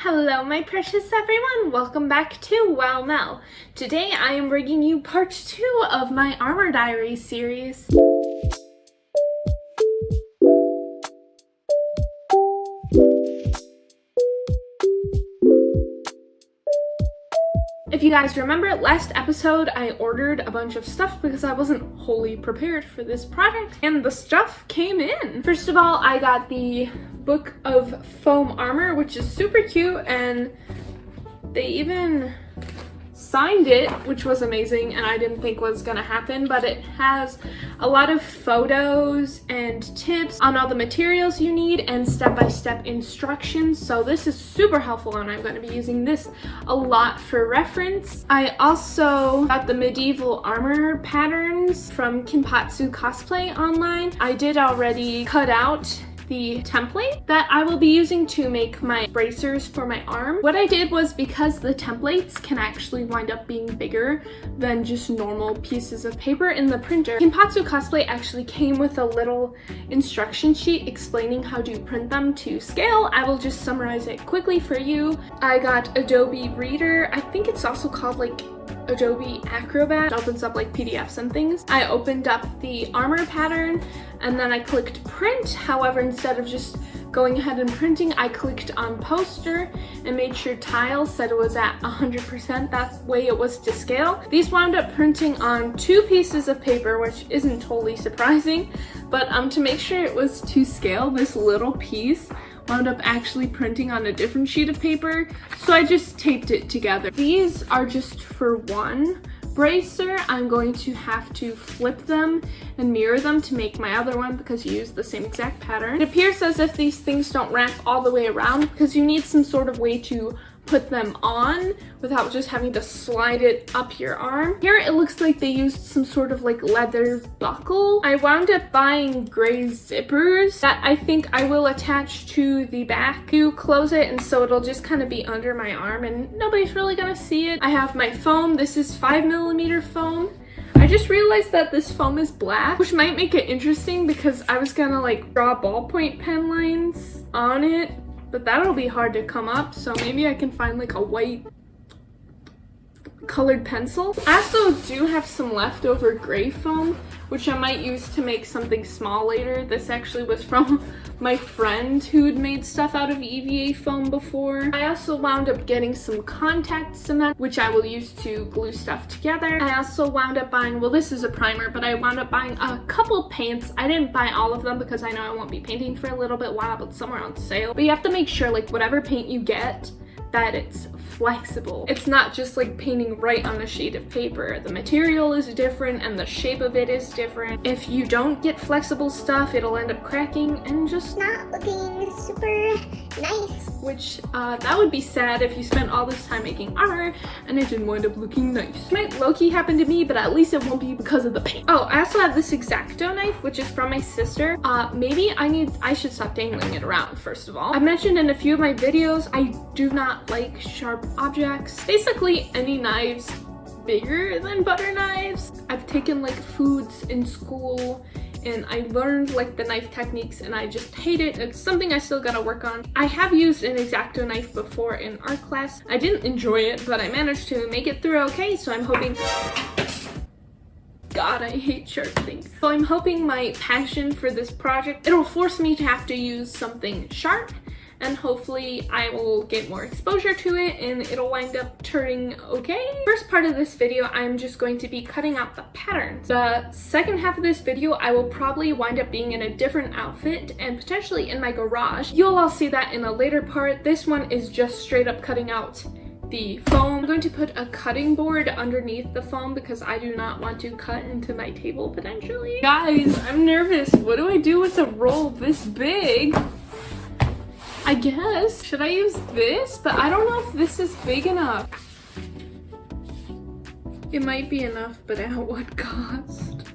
Hello my precious everyone, welcome back to Wow Mel. Today I am bringing you part 2 of my Armor Diaries series. If you guys remember, last episode I ordered a bunch of stuff because I wasn't wholly prepared for this project, and the stuff came in. First of all, I got the book of Foam Armor, which is super cute, and they even signed it, which was amazing and I didn't think was gonna happen, but it has a lot of photos and tips on all the materials you need and step-by-step instructions, so this is super helpful and I'm going to be using this a lot for reference. I also got the medieval armor patterns from Kinpatsu Cosplay online. I did already cut out the template that I will be using to make my bracers for my arm. What I did was, because the templates can actually wind up being bigger than just normal pieces of paper in the printer, Kinpatsu Cosplay actually came with a little instruction sheet explaining how to print them to scale. I will just summarize it quickly for you. I got Adobe Reader. I think it's also called like Adobe Acrobat. It opens up like PDFs and things. I opened up the armor pattern and then I clicked print. However, instead of just going ahead and printing, I clicked on poster and made sure tile said it was at 100%. That way it was to scale. These wound up printing on 2 pieces of paper, which isn't totally surprising, but to make sure it was to scale, this little piece wound up actually printing on a different sheet of paper, so I just taped it together. These are just for one bracer. I'm going to have to flip them and mirror them to make my other one because you use the same exact pattern. It appears as if these things don't wrap all the way around because you need some sort of way to put them on without just having to slide it up your arm. Here it looks like they used some sort of like leather buckle. I wound up buying gray zippers that I think I will attach to the back to close it, and so it'll just kind of be under my arm and nobody's really gonna see it. I have my foam. This is 5mm foam. I just realized that this foam is black, which might make it interesting because I was gonna like draw ballpoint pen lines on it, but that'll be hard to come up, so maybe I can find like a white colored pencil. I also do have some leftover gray foam, which I might use to make something small later. This actually was from my friend who'd made stuff out of EVA foam before. I also wound up getting some contact cement, which I will use to glue stuff together. I also wound up buying, well, this is a primer, but I wound up buying a couple paints. I didn't buy all of them because I know I won't be painting for a little bit while, but some are on sale. But you have to make sure, like, whatever paint you get, that it's flexible. It's not just like painting right on a sheet of paper. The material is different and the shape of it is different. If you don't get flexible stuff, it'll end up cracking and just not looking super nice. Which, that would be sad if you spent all this time making armor and it didn't wind up looking nice. It might low-key happen to me, but at least it won't be because of the paint. Oh, I also have this Exacto knife, which is from my sister. Maybe I should stop dangling it around, first of all. I mentioned in a few of my videos, I do not like sharp objects. Basically, any knives bigger than butter knives. I've taken like foods in school and I learned like the knife techniques and I just hate it. It's something I still gotta work on. I have used an Exacto knife before in art class. I didn't enjoy it, but I managed to make it through okay, so I'm hoping... God, I hate sharp things. So I'm hoping my passion for this project, it'll force me to have to use something sharp, and hopefully I will get more exposure to it and it'll wind up turning okay. First part of this video, I'm just going to be cutting out the patterns. The second half of this video, I will probably wind up being in a different outfit and potentially in my garage. You'll all see that in a later part. This one is just straight up cutting out the foam. I'm going to put a cutting board underneath the foam because I do not want to cut into my table potentially. Guys, I'm nervous. What do I do with a roll this big? I guess. Should I use this? But I don't know if this is big enough. It might be enough, but at what cost?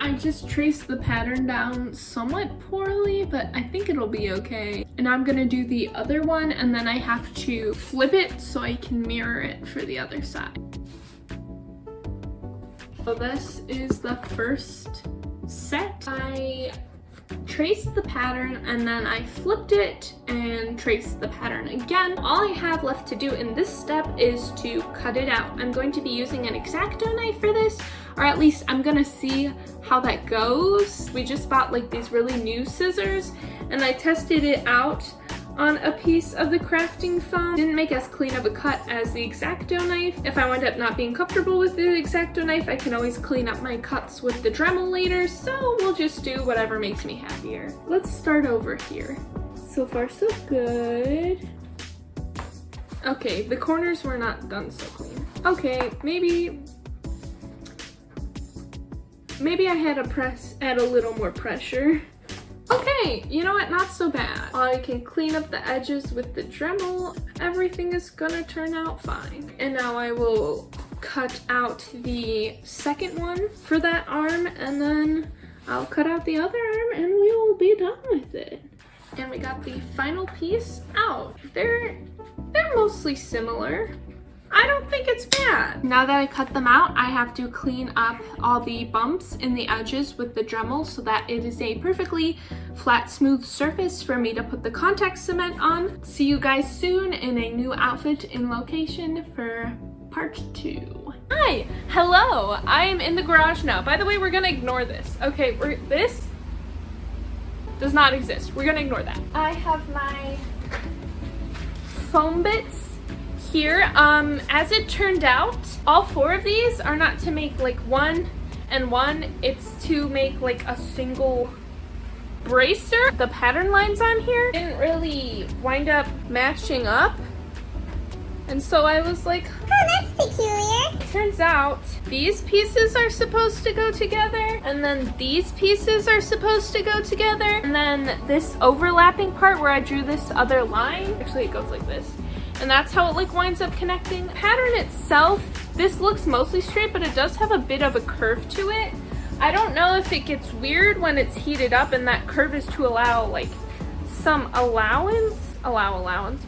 I just traced the pattern down somewhat poorly, but I think it'll be okay. And I'm gonna do the other one and then I have to flip it so I can mirror it for the other side. So this is the first set. I traced the pattern, and then I flipped it and traced the pattern again. All I have left to do in this step is to cut it out. I'm going to be using an Exacto knife for this, or at least I'm gonna see how that goes. We just bought like these really new scissors, and I tested it out on a piece of the crafting foam. Didn't make as clean of a cut as the Exacto knife. If I wind up not being comfortable with the Exacto knife, I can always clean up my cuts with the Dremel later, so we'll just do whatever makes me happier. Let's start over here. So far so good. Okay, the corners were not done so clean. Okay, maybe I had to add a little more pressure. Okay, you know what, not so bad. I can clean up the edges with the Dremel. Everything is gonna turn out fine. And now I will cut out the second one for that arm, and then I'll cut out the other arm and we will be done with it. And we got the final piece out. They're mostly similar. I don't think it's bad. Now that I cut them out, I have to clean up all the bumps in the edges with the Dremel so that it is a perfectly flat, smooth surface for me to put the contact cement on. See you guys soon in a new outfit in location for part 2. Hi, hello, I'm in the garage now. By the way, we're gonna ignore this. Okay, this does not exist. We're gonna ignore that. I have my foam bits here. As it turned out, all 4 of these are not to make like one and one, it's to make like a single bracer. The pattern lines on here didn't really wind up matching up, and so I was like, Oh, that's peculiar. turns out these pieces are supposed to go together, and then these pieces are supposed to go together, and then this overlapping part where I drew this other line, actually it goes like this. And that's how it like winds up connecting. The pattern itself, this looks mostly straight, but it does have a bit of a curve to it. I don't know if it gets weird when it's heated up and that curve is to allow like some allowance,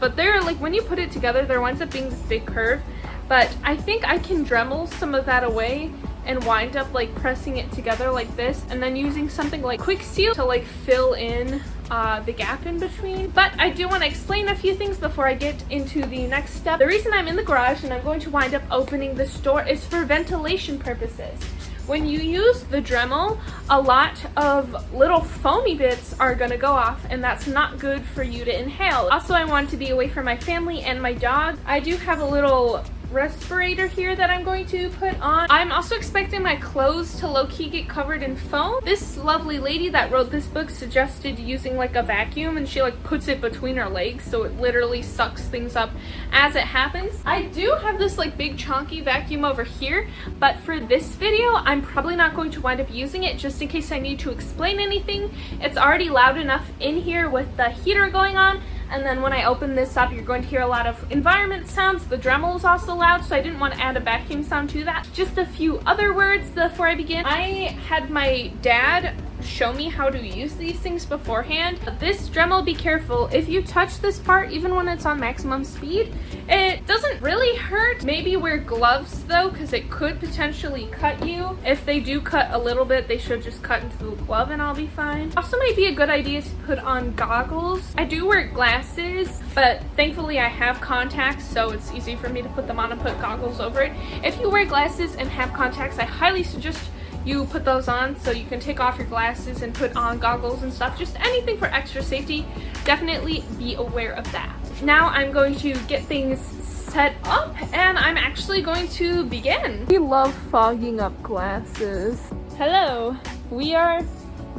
but there, like when you put it together, there winds up being this big curve. But I think I can Dremel some of that away and wind up like pressing it together like this, and then using something like Quick Seal to like fill in the gap in between. But I do want to explain a few things before I get into the next step. The reason I'm in the garage and I'm going to wind up opening this door is for ventilation purposes. When you use the Dremel, a lot of little foamy bits are gonna go off, and that's not good for you to inhale. Also, I want to be away from my family and my dog. I do have a little respirator here that I'm going to put on. I'm also expecting my clothes to low-key get covered in foam. This lovely lady that wrote this book suggested using like a vacuum, and she like puts it between her legs so it literally sucks things up as it happens. I do have this like big chunky vacuum over here, but for this video I'm probably not going to wind up using it, just in case I need to explain anything. It's already loud enough in here with the heater going on. And then when I open this up, you're going to hear a lot of environment sounds. The Dremel is also loud, so I didn't want to add a vacuum sound to that. Just a few other words before I begin. I had my dad show me how to use these things beforehand. This Dremel, be careful. If you touch this part, even when it's on maximum speed, it doesn't really hurt. Maybe wear gloves though, because it could potentially cut you. If they do cut a little bit, they should just cut into the glove and I'll be fine. Also might be a good idea to put on goggles. I do wear glasses, but thankfully I have contacts, so it's easy for me to put them on and put goggles over it. If you wear glasses and have contacts, I highly suggest you put those on so you can take off your glasses and put on goggles and stuff. Just anything for extra safety. Definitely be aware of that. Now I'm going to get things set up and I'm actually going to begin. We love fogging up glasses. Hello, we are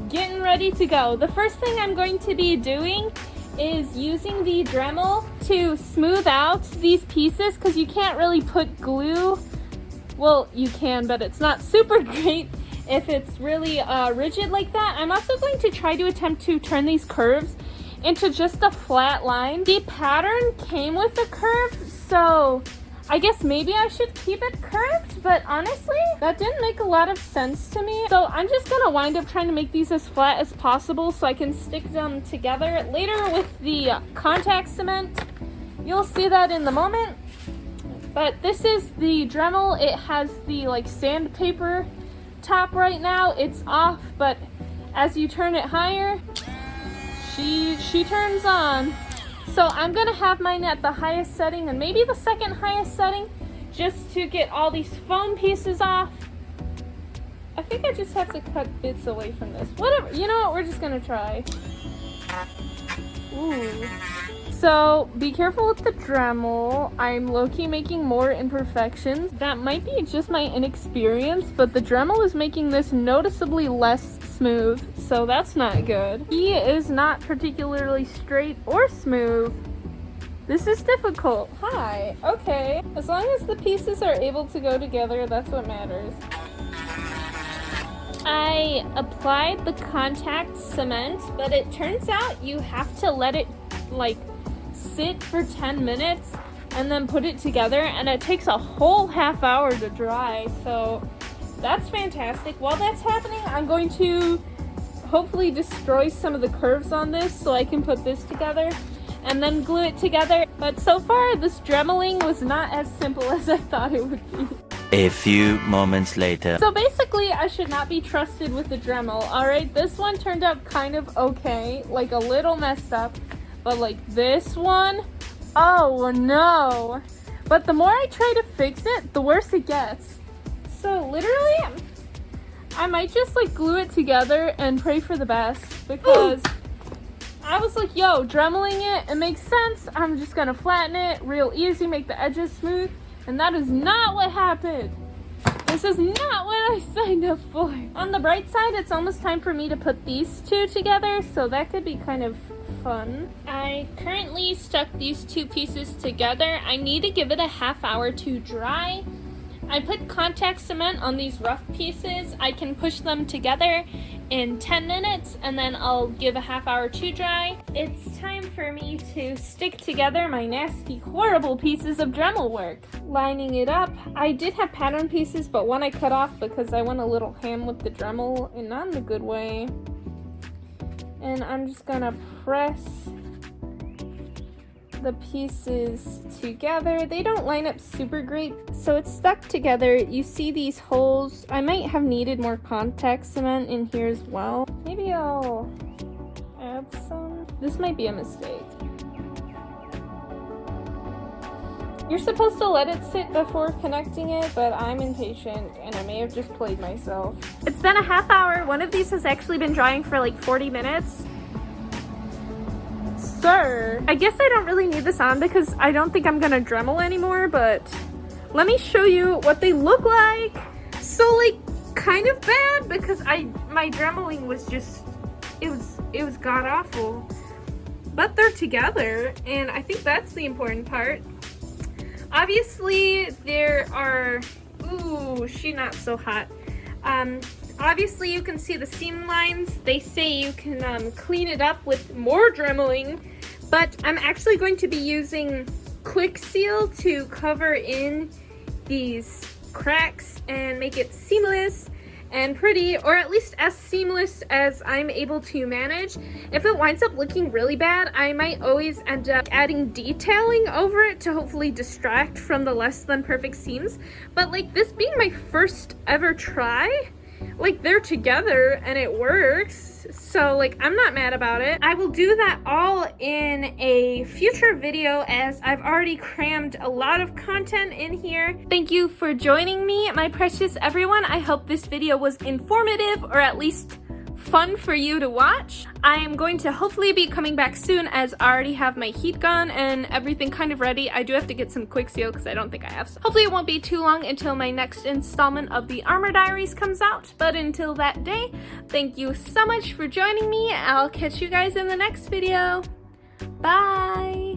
getting ready to go. The first thing I'm going to be doing is using the Dremel to smooth out these pieces, because you can't really put glue. Well, you can, but it's not super great if it's really rigid like that. I'm also going to try to attempt to turn these curves into just a flat line. The pattern came with a curve, so I guess maybe I should keep it curved, but honestly, that didn't make a lot of sense to me. So I'm just gonna wind up trying to make these as flat as possible so I can stick them together later with the contact cement. You'll see that in the moment. But this is the Dremel. It has the like sandpaper top right now. It's off, but as you turn it higher, she turns on. So I'm gonna have mine at the highest setting and maybe the second highest setting just to get all these foam pieces off. I think I just have to cut bits away from this. Whatever, you know what, we're just gonna try. Ooh. So be careful with the Dremel. I'm low-key making more imperfections. That might be just my inexperience, but the Dremel is making this noticeably less smooth, so that's not good. He is not particularly straight or smooth. This is difficult. Hi. Okay. As long as the pieces are able to go together, that's what matters. I applied the contact cement, but it turns out you have to let it like sit for 10 minutes and then put it together, and it takes a whole half hour to dry, so that's fantastic. While that's happening, I'm going to hopefully destroy some of the curves on this so I can put this together and then glue it together. But so far, this dremeling was not as simple as I thought it would be. A few moments later. So basically, I should not be trusted with the Dremel, alright? This one turned out kind of okay, like a little messed up, but like this one, oh no. But the more I try to fix it, the worse it gets. So literally, I might just like glue it together and pray for the best, because I was like, yo, dremeling it makes sense. I'm just gonna flatten it real easy, make the edges smooth. And that is not what happened. This is not what I signed up for. On the bright side, it's almost time for me to put these two together, so that could be kind of fun. I currently stuck these two pieces together. I need to give it a half hour to dry. I put contact cement on these rough pieces. I can push them together in 10 minutes and then I'll give a half hour to dry. It's time for me to stick together my nasty, horrible pieces of Dremel work. Lining it up. I did have pattern pieces, but one I cut off because I went a little ham with the Dremel, and not in a good way. And I'm just gonna press the pieces together. They don't line up super great, so it's stuck together. You see these holes. I might have needed more contact cement in here as well. Maybe I'll add some. This might be a mistake. You're supposed to let it sit before connecting it, but I'm impatient and I may have just played myself. It's been a half hour. One of these has actually been drying for like 40 minutes. Sir, I guess I don't really need this on because I don't think I'm gonna Dremel anymore, but let me show you what they look like. So like kind of bad because my Dremeling was just, it was god awful, but they're together and I think that's the important part. Obviously there are, ooh, she not so hot. Obviously you can see the seam lines. They say you can clean it up with more Dremeling, but I'm actually going to be using Quick Seal to cover in these cracks and make it seamless and pretty, or at least as seamless as I'm able to manage. If it winds up looking really bad, I might always end up adding detailing over it to hopefully distract from the less than perfect seams. But like this being my first ever try, like they're together and it works, so like I'm not mad about it. I will do that all in a future video as I've already crammed a lot of content in here. Thank you for joining me, my precious everyone. I hope this video was informative or at least fun for you to watch. I am going to hopefully be coming back soon as I already have my heat gun and everything kind of ready. I do have to get some Quick Seal because I don't think I have some. Hopefully it won't be too long until my next installment of the Armor Diaries comes out, but until that day, thank you so much for joining me. I'll catch you guys in the next video. Bye!